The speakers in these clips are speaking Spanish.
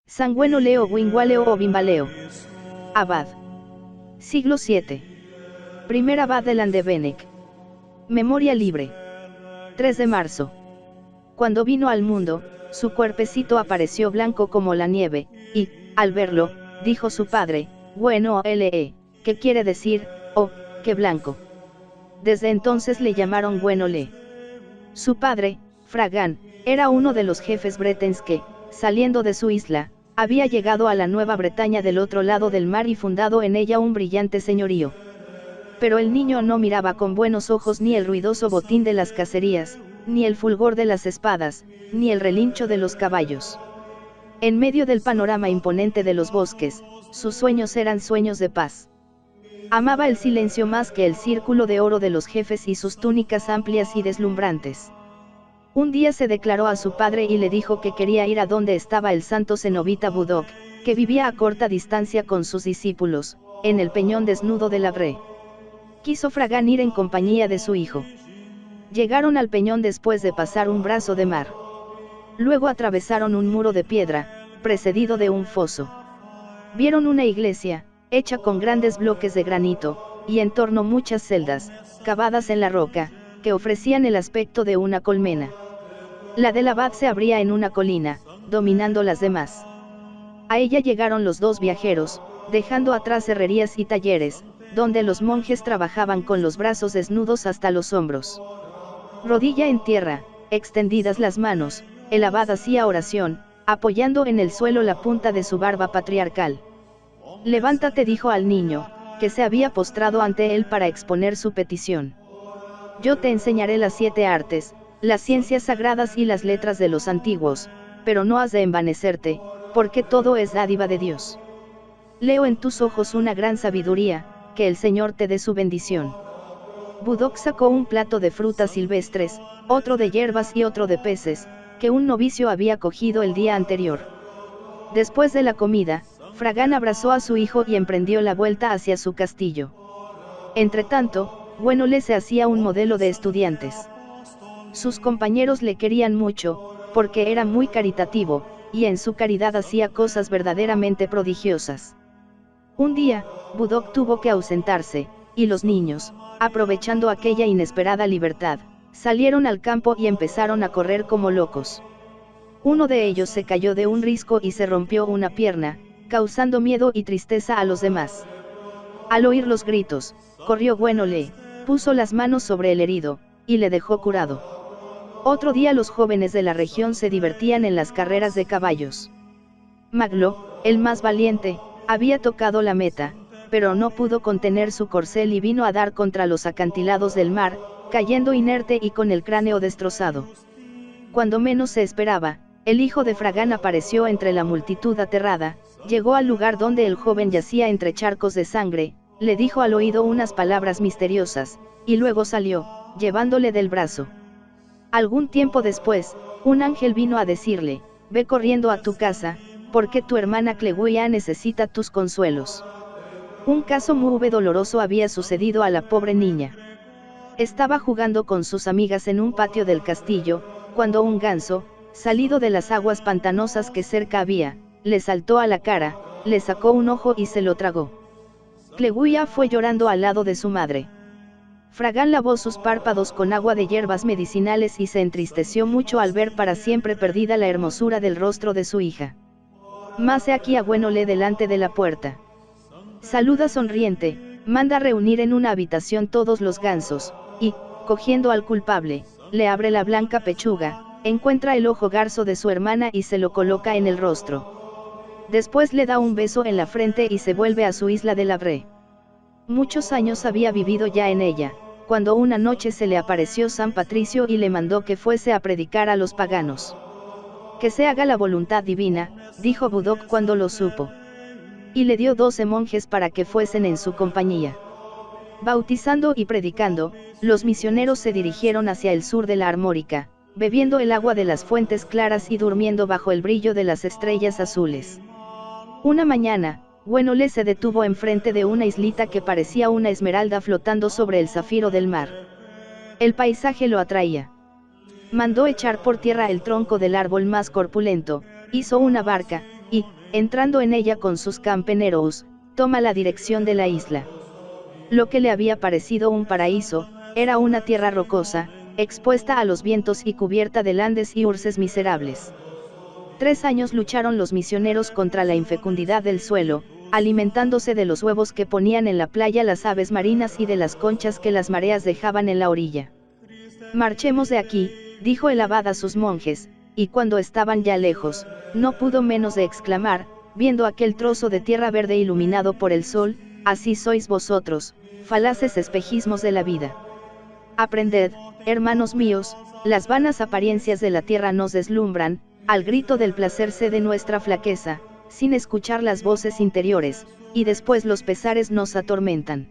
Sanguenoleo Wingualeo o Bimbaleo. Abad. Siglo VII. Primer abad de Landevenec. Memoria libre. 3 de marzo. Cuando vino al mundo, su cuerpecito apareció blanco como la nieve, y, al verlo, dijo su padre, bueno, ¿qué quiere decir, oh, qué blanco? Desde entonces le llamaron Gwynole. Su padre, Fragan, era uno de los jefes bretons que, saliendo de su isla, había llegado a la Nueva Bretaña del otro lado del mar y fundado en ella un brillante señorío. Pero el niño no miraba con buenos ojos ni el ruidoso botín de las cacerías, ni el fulgor de las espadas, ni el relincho de los caballos. En medio del panorama imponente de los bosques, sus sueños eran sueños de paz. Amaba el silencio más que el círculo de oro de los jefes y sus túnicas amplias y deslumbrantes. Un día se declaró a su padre y le dijo que quería ir a donde estaba el santo cenobita Budok, que vivía a corta distancia con sus discípulos, en el peñón desnudo de Lavré. Quiso Fragan ir en compañía de su hijo. Llegaron al peñón después de pasar un brazo de mar. Luego atravesaron un muro de piedra, precedido de un foso. Vieron una iglesia, hecha con grandes bloques de granito, y en torno muchas celdas, cavadas en la roca, que ofrecían el aspecto de una colmena. La del abad se abría en una colina, dominando las demás. A ella llegaron los dos viajeros, dejando atrás herrerías y talleres, donde los monjes trabajaban con los brazos desnudos hasta los hombros. Rodilla en tierra, extendidas las manos, el abad hacía oración, apoyando en el suelo la punta de su barba patriarcal. Levántate, dijo al niño, que se había postrado ante él para exponer su petición. Yo te enseñaré las 7 artes, las ciencias sagradas y las letras de los antiguos, pero no has de envanecerte, porque todo es dádiva de Dios. Leo en tus ojos una gran sabiduría, que el Señor te dé su bendición. Budok sacó un plato de frutas silvestres, otro de hierbas y otro de peces, que un novicio había cogido el día anterior. Después de la comida, Fragan abrazó a su hijo y emprendió la vuelta hacia su castillo. Entretanto, Gwynole se hacía un modelo de estudiantes. Sus compañeros le querían mucho, porque era muy caritativo, y en su caridad hacía cosas verdaderamente prodigiosas. Un día, Budok tuvo que ausentarse, y los niños, aprovechando aquella inesperada libertad, salieron al campo y empezaron a correr como locos. Uno de ellos se cayó de un risco y se rompió una pierna, causando miedo y tristeza a los demás. Al oír los gritos, corrió Gwynole, puso las manos sobre el herido, y le dejó curado. Otro día los jóvenes de la región se divertían en las carreras de caballos. Maglo, el más valiente, había tocado la meta, pero no pudo contener su corcel y vino a dar contra los acantilados del mar, cayendo inerte y con el cráneo destrozado. Cuando menos se esperaba, el hijo de Fragan apareció entre la multitud aterrada, llegó al lugar donde el joven yacía entre charcos de sangre, le dijo al oído unas palabras misteriosas, y luego salió, llevándole del brazo. Algún tiempo después, un ángel vino a decirle, ve corriendo a tu casa, porque tu hermana Cleguia necesita tus consuelos. Un caso muy doloroso había sucedido a la pobre niña. Estaba jugando con sus amigas en un patio del castillo, cuando un ganso, salido de las aguas pantanosas que cerca había, le saltó a la cara, le sacó un ojo y se lo tragó. Cleguia fue llorando al lado de su madre. Fragan lavó sus párpados con agua de hierbas medicinales y se entristeció mucho al ver para siempre perdida la hermosura del rostro de su hija. Mas he aquí a Gwynole delante de la puerta. Saluda sonriente, manda reunir en una habitación todos los gansos, y, cogiendo al culpable, le abre la blanca pechuga, encuentra el ojo garzo de su hermana y se lo coloca en el rostro. Después le da un beso en la frente y se vuelve a su isla de Lavré. Muchos años había vivido ya en ella, cuando una noche se le apareció San Patricio y le mandó que fuese a predicar a los paganos. Que se haga la voluntad divina, dijo Budok cuando lo supo. Y le dio 12 monjes para que fuesen en su compañía. Bautizando y predicando, los misioneros se dirigieron hacia el sur de la Armórica, bebiendo el agua de las fuentes claras y durmiendo bajo el brillo de las estrellas azules. Una mañana, Gwynole se detuvo enfrente de una islita que parecía una esmeralda flotando sobre el zafiro del mar. El paisaje lo atraía. Mandó echar por tierra el tronco del árbol más corpulento, hizo una barca, y, entrando en ella con sus campeneros, toma la dirección de la isla. Lo que le había parecido un paraíso, era una tierra rocosa, expuesta a los vientos y cubierta de landes y urces miserables. 3 años lucharon los misioneros contra la infecundidad del suelo, alimentándose de los huevos que ponían en la playa las aves marinas y de las conchas que las mareas dejaban en la orilla. Marchemos de aquí, dijo el abad a sus monjes, y cuando estaban ya lejos, no pudo menos de exclamar, viendo aquel trozo de tierra verde iluminado por el sol: así sois vosotros, falaces espejismos de la vida. Aprended, hermanos míos, las vanas apariencias de la tierra nos deslumbran, al grito del placer cede nuestra flaqueza, sin escuchar las voces interiores, y después los pesares nos atormentan.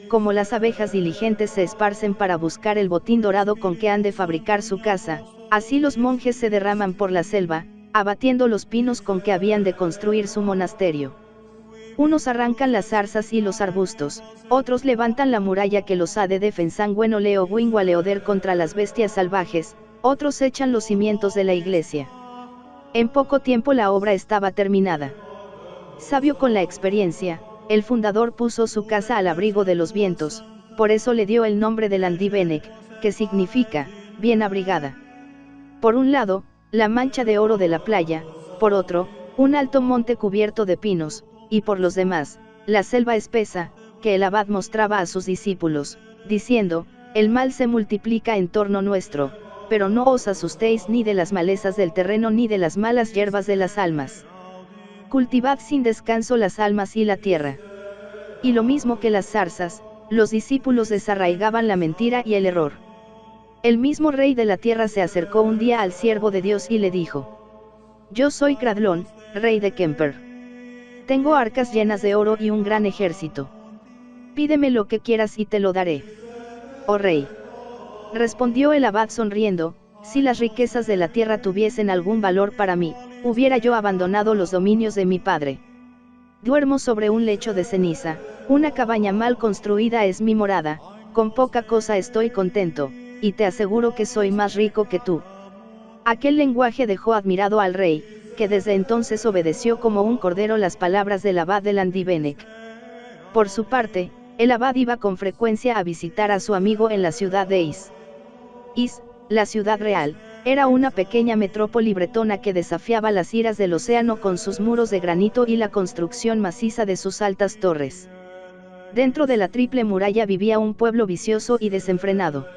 Como las abejas diligentes se esparcen para buscar el botín dorado con que han de fabricar su casa, así los monjes se derraman por la selva, abatiendo los pinos con que habían de construir su monasterio. Unos arrancan las zarzas y los arbustos, otros levantan la muralla que los ha de defensar bueno leo leoder contra las bestias salvajes, otros echan los cimientos de la iglesia. En poco tiempo la obra estaba terminada. Sabio con la experiencia, el fundador puso su casa al abrigo de los vientos, por eso le dio el nombre de Landibenec, que significa, bien abrigada. Por un lado, la mancha de oro de la playa, por otro, un alto monte cubierto de pinos, y por los demás, la selva espesa, que el abad mostraba a sus discípulos, diciendo: el mal se multiplica en torno nuestro, pero no os asustéis ni de las malezas del terreno ni de las malas hierbas de las almas. Cultivad sin descanso las almas y la tierra. Y lo mismo que las zarzas, los discípulos desarraigaban la mentira y el error. El mismo rey de la tierra se acercó un día al siervo de Dios y le dijo: yo soy Cradlón, rey de Kemper. Tengo arcas llenas de oro y un gran ejército. Pídeme lo que quieras y te lo daré. Oh rey. Respondió el abad sonriendo: si las riquezas de la tierra tuviesen algún valor para mí, hubiera yo abandonado los dominios de mi padre. Duermo sobre un lecho de ceniza, una cabaña mal construida es mi morada, con poca cosa estoy contento, y te aseguro que soy más rico que tú. Aquel lenguaje dejó admirado al rey, que desde entonces obedeció como un cordero las palabras del abad de Landibenec. Por su parte, el abad iba con frecuencia a visitar a su amigo en la ciudad de Is. Is, la ciudad real, era una pequeña metrópoli bretona que desafiaba las iras del océano con sus muros de granito y la construcción maciza de sus altas torres. Dentro de la triple muralla vivía un pueblo vicioso y desenfrenado.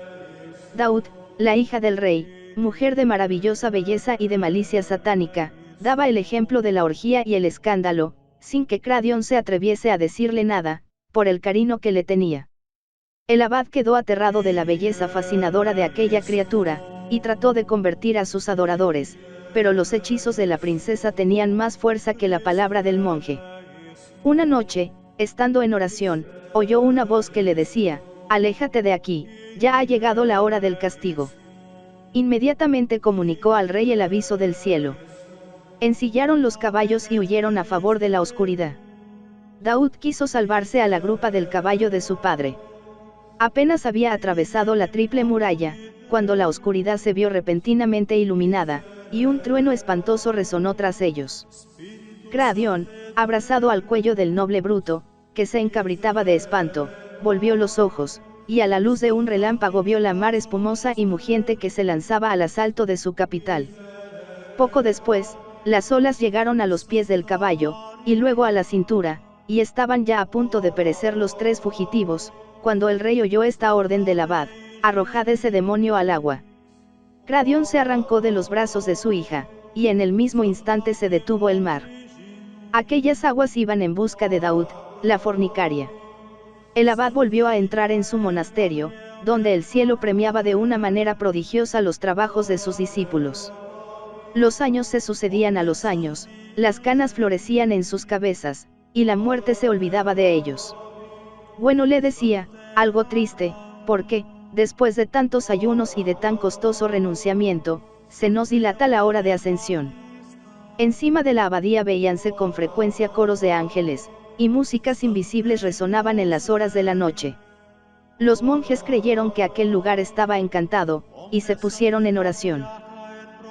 Daud, la hija del rey, mujer de maravillosa belleza y de malicia satánica, daba el ejemplo de la orgía y el escándalo, sin que Cradión se atreviese a decirle nada, por el cariño que le tenía. El abad quedó aterrado de la belleza fascinadora de aquella criatura, y trató de convertir a sus adoradores, pero los hechizos de la princesa tenían más fuerza que la palabra del monje. Una noche, estando en oración, oyó una voz que le decía: aléjate de aquí, ya ha llegado la hora del castigo. Inmediatamente comunicó al rey el aviso del cielo. Ensillaron los caballos y huyeron a favor de la oscuridad. Daud quiso salvarse a la grupa del caballo de su padre. Apenas había atravesado la triple muralla, cuando la oscuridad se vio repentinamente iluminada, y un trueno espantoso resonó tras ellos. Cradión, abrazado al cuello del noble bruto, que se encabritaba de espanto, volvió los ojos, y a la luz de un relámpago vio la mar espumosa y mugiente que se lanzaba al asalto de su capital. Poco después, las olas llegaron a los pies del caballo, y luego a la cintura, y estaban ya a punto de perecer los 3 fugitivos, cuando el rey oyó esta orden del abad: arrojad ese demonio al agua. Cradión se arrancó de los brazos de su hija, y en el mismo instante se detuvo el mar. Aquellas aguas iban en busca de Daud, la fornicaria. El abad volvió a entrar en su monasterio, donde el cielo premiaba de una manera prodigiosa los trabajos de sus discípulos. Los años se sucedían a los años, las canas florecían en sus cabezas, y la muerte se olvidaba de ellos. Bueno, le decía, algo triste, porque, después de tantos ayunos y de tan costoso renunciamiento, se nos dilata la hora de ascensión. Encima de la abadía veíanse con frecuencia coros de ángeles, y músicas invisibles resonaban en las horas de la noche. Los monjes creyeron que aquel lugar estaba encantado, y se pusieron en oración.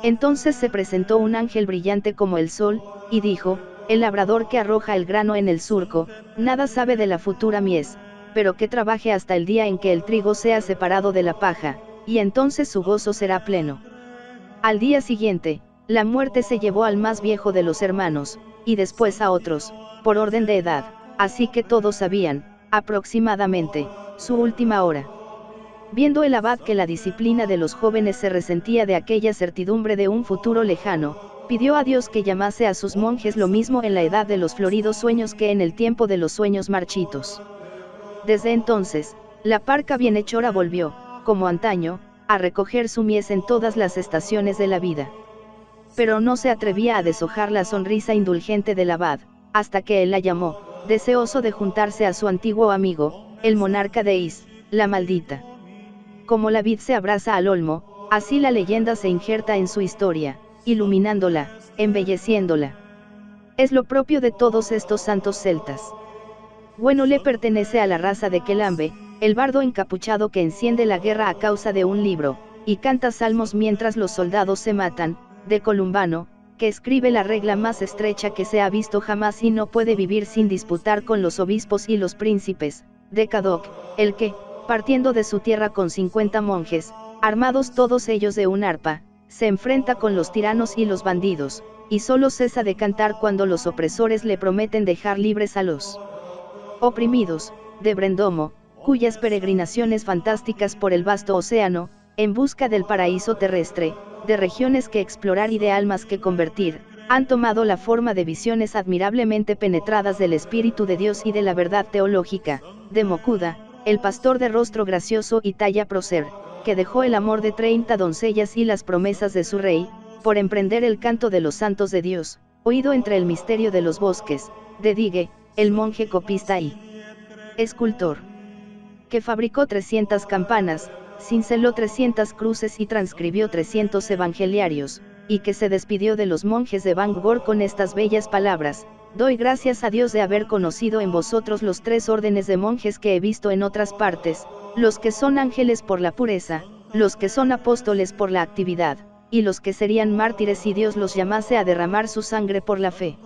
Entonces se presentó un ángel brillante como el sol, y dijo: el labrador que arroja el grano en el surco, nada sabe de la futura mies, pero que trabaje hasta el día en que el trigo sea separado de la paja, y entonces su gozo será pleno. Al día siguiente, la muerte se llevó al más viejo de los hermanos, y después a otros, por orden de edad, así que todos sabían, aproximadamente, su última hora. Viendo el abad que la disciplina de los jóvenes se resentía de aquella certidumbre de un futuro lejano, pidió a Dios que llamase a sus monjes lo mismo en la edad de los floridos sueños que en el tiempo de los sueños marchitos. Desde entonces, la parca bienhechora volvió, como antaño, a recoger su mies en todas las estaciones de la vida. Pero no se atrevía a deshojar la sonrisa indulgente del abad, hasta que él la llamó, deseoso de juntarse a su antiguo amigo, el monarca de Is, la maldita. Como la vid se abraza al olmo, así la leyenda se injerta en su historia, iluminándola, embelleciéndola. Es lo propio de todos estos santos celtas. Bueno le pertenece a la raza de Quelambe, el bardo encapuchado que enciende la guerra a causa de un libro, y canta salmos mientras los soldados se matan, de Columbano, que escribe la regla más estrecha que se ha visto jamás y no puede vivir sin disputar con los obispos y los príncipes, de Cadoc, el que, partiendo de su tierra con 50 monjes, armados todos ellos de un arpa, se enfrenta con los tiranos y los bandidos, y solo cesa de cantar cuando los opresores le prometen dejar libres a los oprimidos, de Brendomo, cuyas peregrinaciones fantásticas por el vasto océano, en busca del paraíso terrestre, de regiones que explorar y de almas que convertir, han tomado la forma de visiones admirablemente penetradas del Espíritu de Dios y de la verdad teológica, de Mokuda, el pastor de rostro gracioso y talla prócer, que dejó el amor de 30 doncellas y las promesas de su rey, por emprender el canto de los santos de Dios, oído entre el misterio de los bosques, de Digue, el monje copista y escultor, que fabricó 300 campanas, cinceló 300 cruces y transcribió 300 evangeliarios, y que se despidió de los monjes de Bangor con estas bellas palabras: doy gracias a Dios de haber conocido en vosotros los 3 órdenes de monjes que he visto en otras partes, los que son ángeles por la pureza, los que son apóstoles por la actividad, y los que serían mártires si Dios los llamase a derramar su sangre por la fe.